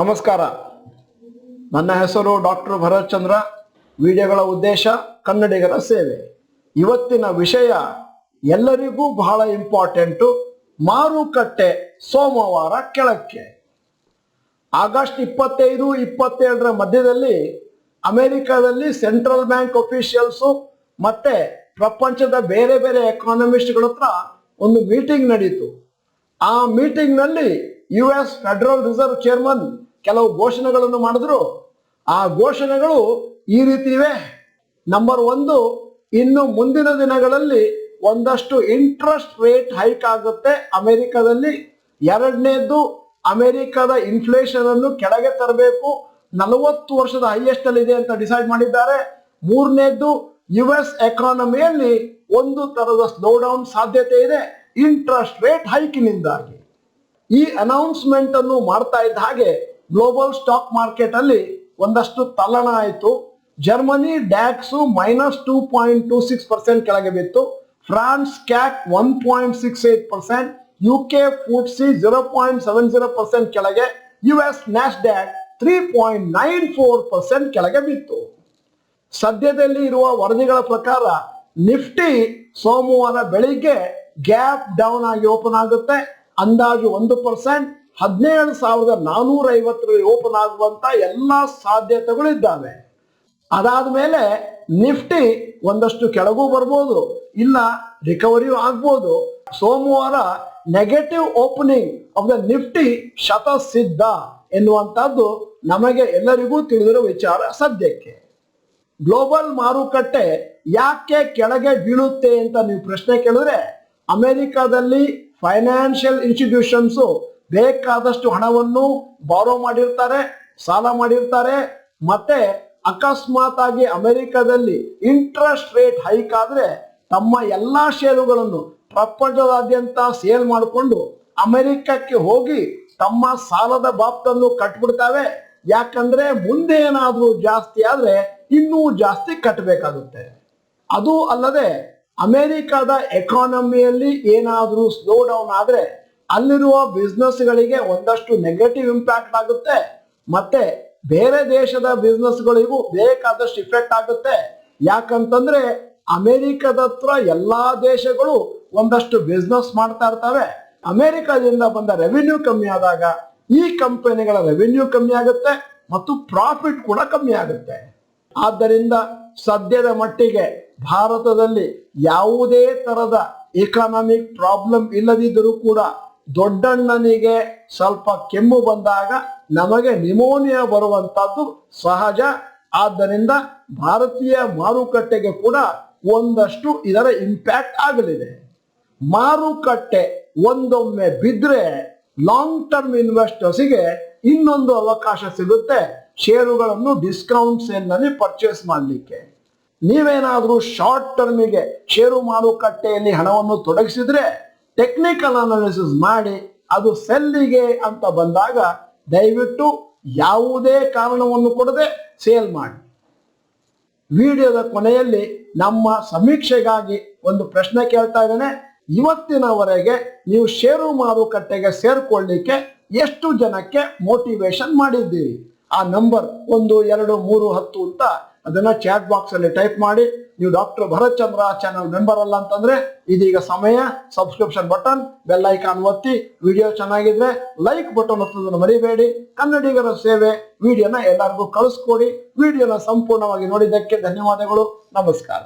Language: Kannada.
ನಮಸ್ಕಾರ. ನನ್ನ ಹೆಸರು ಡಾಕ್ಟರ್ ಭರತ್ ಚಂದ್ರ. ವಿಡಿಯೋಗಳ ಉದ್ದೇಶ ಕನ್ನಡಿಗರ ಸೇವೆ. ಇವತ್ತಿನ ವಿಷಯ ಎಲ್ಲರಿಗೂ ಬಹಳ ಇಂಪಾರ್ಟೆಂಟು. ಮಾರುಕಟ್ಟೆ ಸೋಮವಾರ ಕೆಳಕ್ಕೆ. ಆಗಸ್ಟ್ 25-27 ಮಧ್ಯದಲ್ಲಿ ಅಮೆರಿಕದಲ್ಲಿ ಸೆಂಟ್ರಲ್ ಬ್ಯಾಂಕ್ ಅಫಿಷಿಯಲ್ಸು ಮತ್ತೆ ಪ್ರಪಂಚದ ಬೇರೆ ಬೇರೆ ಎಕಾನಮಿಸ್ಟ್ಗಳ ಹತ್ರ ಒಂದು ಮೀಟಿಂಗ್ ನಡೀತು. ಆ ಮೀಟಿಂಗ್ನಲ್ಲಿ US ಫೆಡರಲ್ ರಿಸರ್ವ್ ಚೇರ್ಮನ್ ಕೆಲವು ಘೋಷಣೆಗಳನ್ನು ಮಾಡಿದ್ರು. ಆ ಘೋಷಣೆಗಳು ಈ ರೀತಿ ಇವೆ. ನಂಬರ್ 1, ಇನ್ನು ಮುಂದಿನ ದಿನಗಳಲ್ಲಿ ಒಂದಷ್ಟು ಇಂಟ್ರೆಸ್ಟ್ ರೇಟ್ ಹೈಕ್ ಆಗುತ್ತೆ ಅಮೆರಿಕದಲ್ಲಿ. ಎರಡನೇದು, ಅಮೆರಿಕದ ಇನ್ಫ್ಲೇಷನ್ ಅನ್ನು ಕೆಳಗೆ ತರಬೇಕು, 40 ವರ್ಷದ ಹೈಯೆಸ್ಟ್ ಅಲ್ಲಿ ಇದೆ ಅಂತ ಡಿಸೈಡ್ ಮಾಡಿದ್ದಾರೆ. ಮೂರನೇದು, US ಎಕಾನಮಿಯಲ್ಲಿ ಒಂದು ತರದ ಸ್ಲೋ ಡೌನ್ ಸಾಧ್ಯತೆ ಇದೆ ಇಂಟ್ರೆಸ್ಟ್ ರೇಟ್ ಹೈಕಿನಿಂದಾಗಿ. ಈ ಅನೌನ್ಸ್ಮೆಂಟ್ ಅನ್ನು ಮಾಡ್ತಾ ಇದ್ದ ಹಾಗೆ ಗ್ಲೋಬಲ್ ಸ್ಟಾಕ್ ಮಾರ್ಕೆಟ್ ಅಲ್ಲಿ ಒಂದಷ್ಟು ತಲ್ಲಣ ಆಯಿತು. ಜರ್ಮನಿ ಡ್ಯಾಕ್ಸ್ -2.26% ಕೆಳಗೆ ಬಿತ್ತು. ಫ್ರಾನ್ಸ್ ಕ್ಯಾಕ್ 1.68%, UK ಫುಟ್ಸಿ 0.70% ಕೆಳಗೆ, US ನ್ಯಾಸ್ಡ್ಯಾಕ್ 3.94% ಕೆಳಗೆ ಬಿತ್ತು. ಸದ್ಯದಲ್ಲಿ ಇರುವ ವರದಿಗಳ ಪ್ರಕಾರ ನಿಫ್ಟಿ ಸೋಮವಾರ ಬೆಳಿಗ್ಗೆ ಗ್ಯಾಪ್ ಡೌನ್ ಆಗಿ ಓಪನ್ ಆಗುತ್ತೆ. ಅಂದಾಜು 1%, 17,450 ಓಪನ್ ಆಗುವಂತ ಎಲ್ಲಾ ಸಾಧ್ಯತೆಗಳು ಇದ್ದಾವೆ. ಅದಾದ್ಮೇಲೆ ನಿಫ್ಟಿ ಒಂದಷ್ಟು ಕೆಳಗೂ ಬರ್ಬೋದು, ಇಲ್ಲ ರಿಕವರಿಯೂ ಆಗ್ಬೋದು. ಸೋಮವಾರ negative opening of the Nifty ಶತಸಿದ್ಧ ಎನ್ನುವಂತದ್ದು ನಮಗೆ ಎಲ್ಲರಿಗೂ ತಿಳಿದಿರೋ ವಿಚಾರ. ಸದ್ಯಕ್ಕೆ ಗ್ಲೋಬಲ್ ಮಾರುಕಟ್ಟೆ ಯಾಕೆ ಕೆಳಗೆ ಬೀಳುತ್ತೆ ಅಂತ ನೀವು ಪ್ರಶ್ನೆ ಕೇಳಿದ್ರೆ, ಅಮೆರಿಕದಲ್ಲಿ ಫೈನಾನ್ಷಿಯಲ್ ಇನ್ಸ್ಟಿಟ್ಯೂಷನ್ಸ್ ಬೇಕಾದಷ್ಟು ಹಣವನ್ನು ಬಾರೋ ಮಾಡಿರ್ತಾರೆ, ಸಾಲ ಮಾಡಿರ್ತಾರೆ. ಮತ್ತೆ ಅಕಸ್ಮಾತ್ ಆಗಿ ಅಮೆರಿಕದಲ್ಲಿ ಇಂಟ್ರೆಸ್ಟ್ ರೇಟ್ ಹೈಕ್ ಆದ್ರೆ ತಮ್ಮ ಎಲ್ಲಾ ಷೇರುಗಳನ್ನು ಪ್ರಪಂಚದಾದ್ಯಂತ ಸೇಲ್ ಮಾಡಿಕೊಂಡು ಅಮೆರಿಕಕ್ಕೆ ಹೋಗಿ ತಮ್ಮ ಸಾಲದ ಬಾಬ್ತನ್ನು ಕಟ್ಬಿಡ್ತಾವೆ. ಯಾಕಂದ್ರೆ ಮುಂದೆ ಏನಾದ್ರೂ ಜಾಸ್ತಿ ಆದ್ರೆ ಇನ್ನೂ ಜಾಸ್ತಿ ಕಟ್ಟಬೇಕಾಗುತ್ತೆ. ಅದು ಅಲ್ಲದೆ ಅಮೆರಿಕದ ಎಕಾನಮಿಯಲ್ಲಿ ಏನಾದ್ರೂ ಸ್ಲೋ ಡೌನ್ ಆದ್ರೆ ಅಲ್ಲಿರುವ ಬಿಸ್ನೆಸ್ಗಳಿಗೆ ಒಂದಷ್ಟು ನೆಗೆಟಿವ್ ಇಂಪ್ಯಾಕ್ಟ್ ಆಗುತ್ತೆ. ಮತ್ತೆ ಬೇರೆ ದೇಶದ ಬಿಸ್ನೆಸ್ಗಳಿಗೂ ಬೇಕಾದಷ್ಟು ಇಫೆಕ್ಟ್ ಆಗುತ್ತೆ. ಯಾಕಂತಂದ್ರೆ ಅಮೆರಿಕದ ಹತ್ರ ಎಲ್ಲಾ ದೇಶಗಳು ಒಂದಷ್ಟು ಬಿಸ್ನೆಸ್ ಮಾಡ್ತಾ ಇರ್ತವೆ. ಅಮೆರಿಕದಿಂದ ಬಂದ ರೆವಿನ್ಯೂ ಕಮ್ಮಿ ಆದಾಗ ಈ ಕಂಪನಿಗಳ ರೆವಿನ್ಯೂ ಕಮ್ಮಿ ಆಗುತ್ತೆ ಮತ್ತು ಪ್ರಾಫಿಟ್ ಕೂಡ ಕಮ್ಮಿ ಆಗುತ್ತೆ. ಆದ್ದರಿಂದ ಸದ್ಯದ ಮಟ್ಟಿಗೆ ಭಾರತದಲ್ಲಿ ಯಾವುದೇ ತರದ ಎಕಾನಮಿಕ್ ಪ್ರಾಬ್ಲಮ್ ಇಲ್ಲದಿದ್ದರೂ ಕೂಡ ದೊಡ್ಡಣ್ಣನಿಗೆ ಸ್ವಲ್ಪ ಕೆಮ್ಮು ಬಂದಾಗ ನಮಗೆ ನಿಮೋನಿಯಾ ಬರುವಂತದ್ದು ಸಹಜ. ಆದ್ದರಿಂದ ಭಾರತೀಯ ಮಾರುಕಟ್ಟೆಗೆ ಕೂಡ ಒಂದಷ್ಟು ಇದರ ಇಂಪ್ಯಾಕ್ಟ್ ಆಗಲಿದೆ. ಮಾರುಕಟ್ಟೆ ಒಂದೊಮ್ಮೆ ಬಿದ್ರೆ ಲಾಂಗ್ ಟರ್ಮ್ ಇನ್ವೆಸ್ಟರ್ಸ್ಗೆ ಇನ್ನೊಂದು ಅವಕಾಶ ಸಿಗುತ್ತೆ ಷೇರುಗಳನ್ನು ಡಿಸ್ಕೌಂಟ್ ಸೇಲ್ ನಲ್ಲಿ ಪರ್ಚೇಸ್ ಮಾಡಲಿಕ್ಕೆ. ನೀವೇನಾದ್ರೂ ಶಾರ್ಟ್ ಟರ್ಮಿಗೆ ಷೇರು ಮಾರುಕಟ್ಟೆಯಲ್ಲಿ ಹಣವನ್ನು ತೊಡಗಿಸಿದ್ರೆ ಟೆಕ್ನಿಕಲ್ ಅನಾಲಿಸಿಸ್ ಮಾಡಿ ಅದು ಸೆಲ್ಲಿಗೆ ಅಂತ ಬಂದಾಗ ದಯವಿಟ್ಟು ಯಾವುದೇ ಕಾರಣವನ್ನು ಕೊಡದೆ ಸೇಲ್ ಮಾಡಿ. ವಿಡಿಯೋದ ಕೊನೆಯಲ್ಲಿ ನಮ್ಮ ಸಮೀಕ್ಷೆಗಾಗಿ ಒಂದು ಪ್ರಶ್ನೆ ಕೇಳ್ತಾ ಇದ್ದೇನೆ. ಇವತ್ತಿನವರೆಗೆ ನೀವು ಷೇರು ಮಾರುಕಟ್ಟೆಗೆ ಸೇರ್ಕೊಳ್ಳಿಕ್ಕೆ ಎಷ್ಟು ಜನಕ್ಕೆ ಮೋಟಿವೇಶನ್ ಮಾಡಿದ್ದೀರಿ? ಆ ನಂಬರ್ 1, 2, 3, 10 ಅಂತ ಅದನ್ನ ಚಾಟ್ ಬಾಕ್ಸ್ ಅಲ್ಲಿ ಟೈಪ್ ಮಾಡಿ. ನೀವು ಡಾಕ್ಟರ್ ಭರತ್ ಚಂದ್ರ ಚಾನಲ್ ಮೆಂಬರ್ ಅಲ್ಲ ಅಂತಂದ್ರೆ ಇದೀಗ ಸಮಯ. ಸಬ್ಸ್ಕ್ರಿಪ್ಷನ್ ಬಟನ್, ಬೆಲ್ ಐಕಾನ್ ಒತ್ತಿ. ವಿಡಿಯೋ ಚೆನ್ನಾಗಿದ್ರೆ ಲೈಕ್ ಬಟನ್ ಒತ್ತೋದನ್ನು ಮರಿಬೇಡಿ. ಕನ್ನಡಿಗರ ಸೇವೆ ವಿಡಿಯೋನ ಎಲ್ಲರಿಗೂ ಕಳಿಸ್ಕೊಡಿ. ವಿಡಿಯೋನ ಸಂಪೂರ್ಣವಾಗಿ ನೋಡಿದ್ದಕ್ಕೆ ಧನ್ಯವಾದಗಳು. ನಮಸ್ಕಾರ.